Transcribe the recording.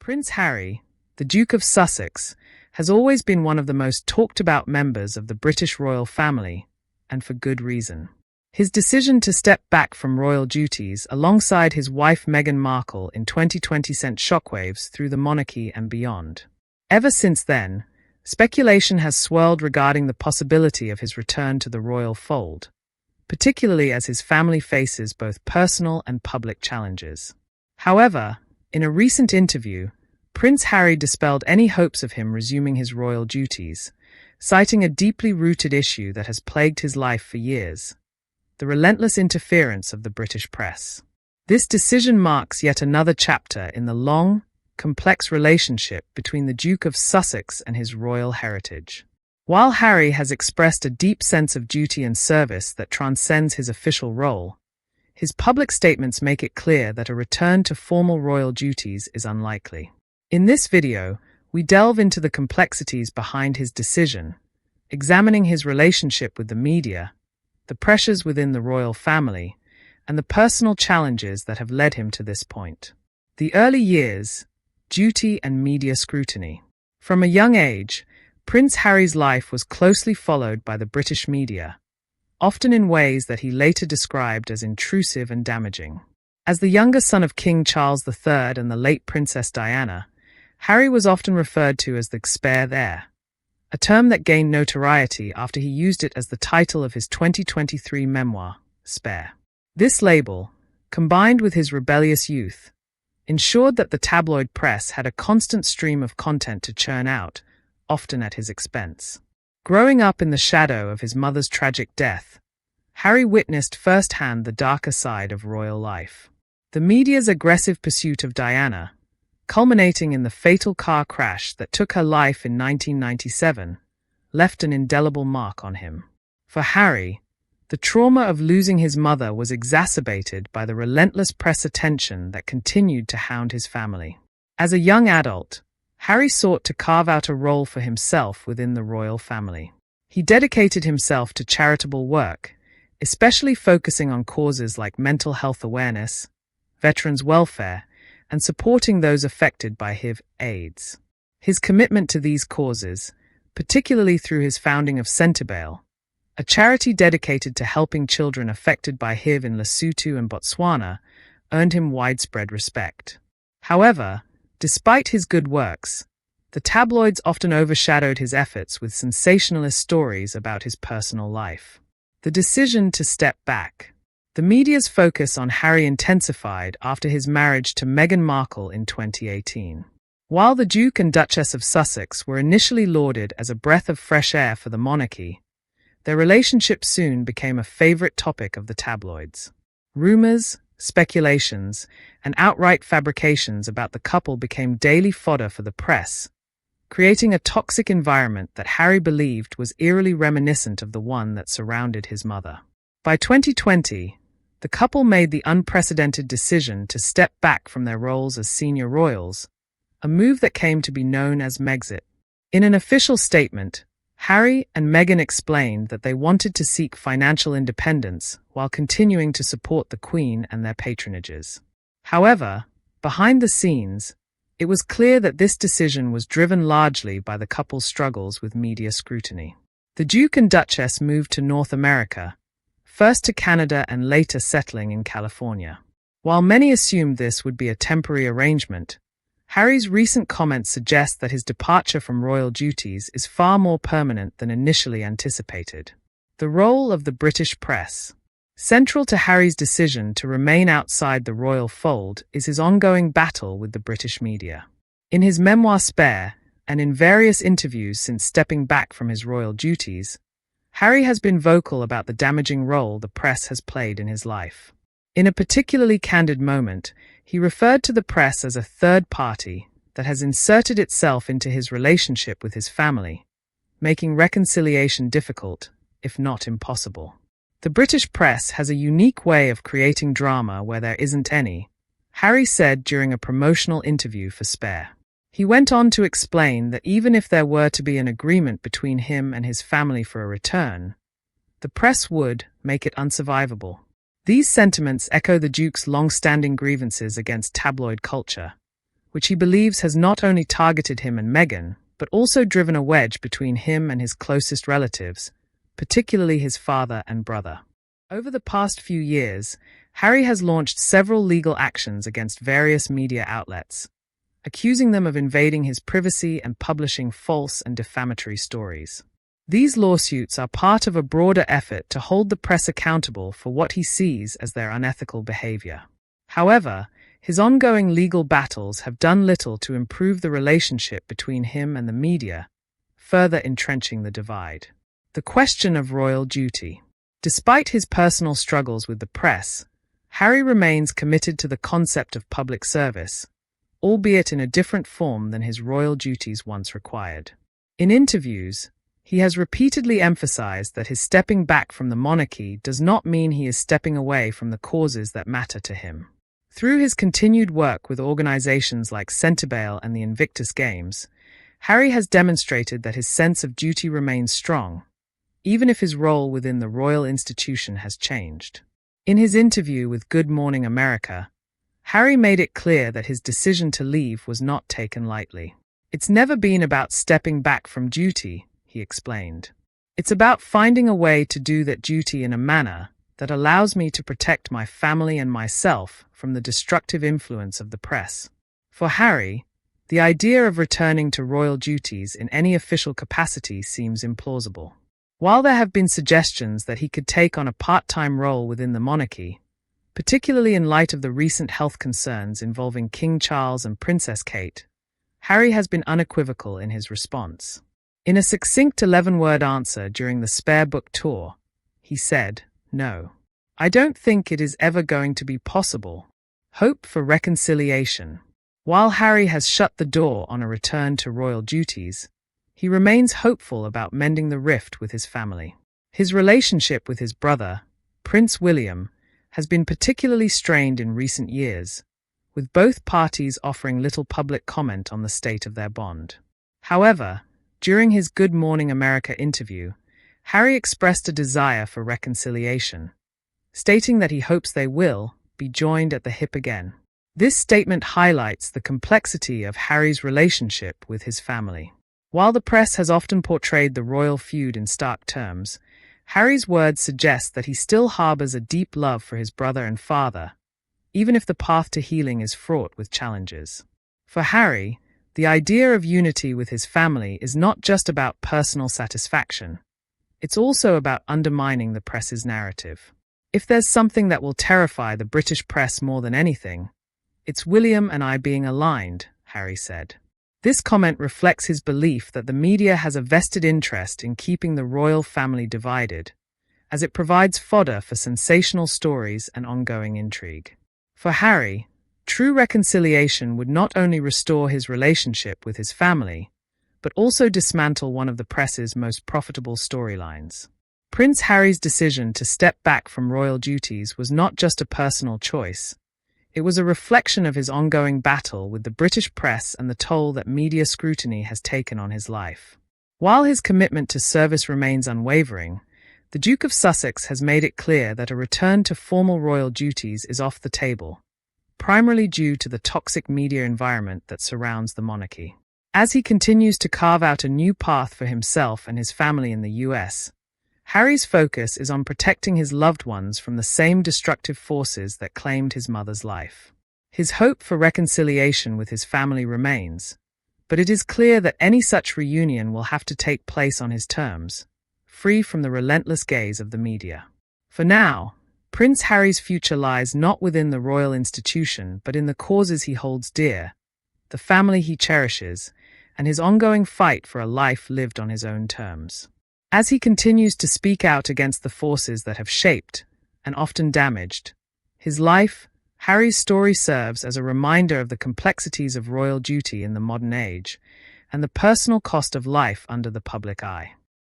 Prince Harry, the Duke of Sussex, has always been one of the most talked-about members of the British royal family, and for good reason. His decision to step back from royal duties alongside his wife Meghan Markle in 2020 sent shockwaves through the monarchy and beyond. Ever since then, speculation has swirled regarding the possibility of his return to the royal fold, particularly as his family faces both personal and public challenges. However, in a recent interview, Prince Harry dispelled any hopes of him resuming his royal duties, citing a deeply rooted issue that has plagued his life for years: the relentless interference of the British press. This decision marks yet another chapter in the long, complex relationship between the Duke of Sussex and his royal heritage. While Harry has expressed a deep sense of duty and service that transcends his official role, his public statements make it clear that a return to formal royal duties is unlikely. In this video, we delve into the complexities behind his decision, examining his relationship with the media, the pressures within the royal family, and the personal challenges that have led him to this point. The early years, duty and media scrutiny. From a young age, Prince Harry's life was closely followed by the British media, often in ways that he later described as intrusive and damaging. As the younger son of King Charles III and the late Princess Diana, Harry was often referred to as the spare heir, a term that gained notoriety after he used it as the title of his 2023 memoir, Spare. This label, combined with his rebellious youth, ensured that the tabloid press had a constant stream of content to churn out, often at his expense. Growing up in the shadow of his mother's tragic death, Harry witnessed firsthand the darker side of royal life. The media's aggressive pursuit of Diana, culminating in the fatal car crash that took her life in 1997, left an indelible mark on him. For Harry, the trauma of losing his mother was exacerbated by the relentless press attention that continued to hound his family. As a young adult, Harry sought to carve out a role for himself within the royal family. He dedicated himself to charitable work, especially focusing on causes like mental health awareness, veterans' welfare, and supporting those affected by HIV/AIDS. His commitment to these causes, particularly through his founding of Centerbail, a charity dedicated to helping children affected by HIV in Lesotho and Botswana, earned him widespread respect. However, despite his good works, the tabloids often overshadowed his efforts with sensationalist stories about his personal life. The decision to step back. The media's focus on Harry intensified after his marriage to Meghan Markle in 2018. While the Duke and Duchess of Sussex were initially lauded as a breath of fresh air for the monarchy, their relationship soon became a favorite topic of the tabloids. Rumors, speculations, and outright fabrications about the couple became daily fodder for the press, creating a toxic environment that Harry believed was eerily reminiscent of the one that surrounded his mother. By 2020, the couple made the unprecedented decision to step back from their roles as senior royals, a move that came to be known as Megxit. In an official statement, Harry and Meghan explained that they wanted to seek financial independence while continuing to support the Queen and their patronages. However, behind the scenes, it was clear that this decision was driven largely by the couple's struggles with media scrutiny. The Duke and Duchess moved to North America, first to Canada and later settling in California. While many assumed this would be a temporary arrangement, Harry's recent comments suggest that his departure from royal duties is far more permanent than initially anticipated. The role of the British press. Central to Harry's decision to remain outside the royal fold is his ongoing battle with the British media. In his memoir Spare, and in various interviews since stepping back from his royal duties, Harry has been vocal about the damaging role the press has played in his life. In a particularly candid moment, he referred to the press as a third party that has inserted itself into his relationship with his family, making reconciliation difficult, if not impossible. The British press has a unique way of creating drama where there isn't any, Harry said during a promotional interview for Spare. He went on to explain that even if there were to be an agreement between him and his family for a return, the press would make it unsurvivable. These sentiments echo the Duke's long-standing grievances against tabloid culture, which he believes has not only targeted him and Meghan, but also driven a wedge between him and his closest relatives, particularly his father and brother. Over the past few years, Harry has launched several legal actions against various media outlets, accusing them of invading his privacy and publishing false and defamatory stories. These lawsuits are part of a broader effort to hold the press accountable for what he sees as their unethical behavior. However, his ongoing legal battles have done little to improve the relationship between him and the media, further entrenching the divide. The question of royal duty. Despite his personal struggles with the press, Harry remains committed to the concept of public service, albeit in a different form than his royal duties once required. In interviews, he has repeatedly emphasized that his stepping back from the monarchy does not mean he is stepping away from the causes that matter to him. Through his continued work with organizations like Centerbail and the Invictus Games, Harry has demonstrated that his sense of duty remains strong, even if his role within the royal institution has changed. In his interview with Good Morning America, Harry made it clear that his decision to leave was not taken lightly. "It's never been about stepping back from duty," he explained. "It's about finding a way to do that duty in a manner that allows me to protect my family and myself from the destructive influence of the press." For Harry, the idea of returning to royal duties in any official capacity seems implausible. While there have been suggestions that he could take on a part-time role within the monarchy, particularly in light of the recent health concerns involving King Charles and Princess Kate, Harry has been unequivocal in his response. In a succinct 11-word answer during the Spare Book tour, he said, "No. I don't think it is ever going to be possible." Hope for reconciliation. While Harry has shut the door on a return to royal duties, he remains hopeful about mending the rift with his family. His relationship with his brother, Prince William, has been particularly strained in recent years, with both parties offering little public comment on the state of their bond. However, during his Good Morning America interview, Harry expressed a desire for reconciliation, stating that he hopes they will be joined at the hip again. This statement highlights the complexity of Harry's relationship with his family. While the press has often portrayed the royal feud in stark terms, Harry's words suggest that he still harbors a deep love for his brother and father, even if the path to healing is fraught with challenges. For Harry, the idea of unity with his family is not just about personal satisfaction. It's also about undermining the press's narrative. "If there's something that will terrify the British press more than anything, it's William and I being aligned," Harry said. This comment reflects his belief that the media has a vested interest in keeping the royal family divided, as it provides fodder for sensational stories and ongoing intrigue. For Harry, true reconciliation would not only restore his relationship with his family, but also dismantle one of the press's most profitable storylines. Prince Harry's decision to step back from royal duties was not just a personal choice. It was a reflection of his ongoing battle with the British press and the toll that media scrutiny has taken on his life. While his commitment to service remains unwavering, the Duke of Sussex has made it clear that a return to formal royal duties is off the table, primarily due to the toxic media environment that surrounds the monarchy. As he continues to carve out a new path for himself and his family in the US, Harry's focus is on protecting his loved ones from the same destructive forces that claimed his mother's life. His hope for reconciliation with his family remains, but it is clear that any such reunion will have to take place on his terms, free from the relentless gaze of the media. For now, Prince Harry's future lies not within the royal institution but in the causes he holds dear, the family he cherishes, and his ongoing fight for a life lived on his own terms. As he continues to speak out against the forces that have shaped, and often damaged, his life, Harry's story serves as a reminder of the complexities of royal duty in the modern age, and the personal cost of life under the public eye.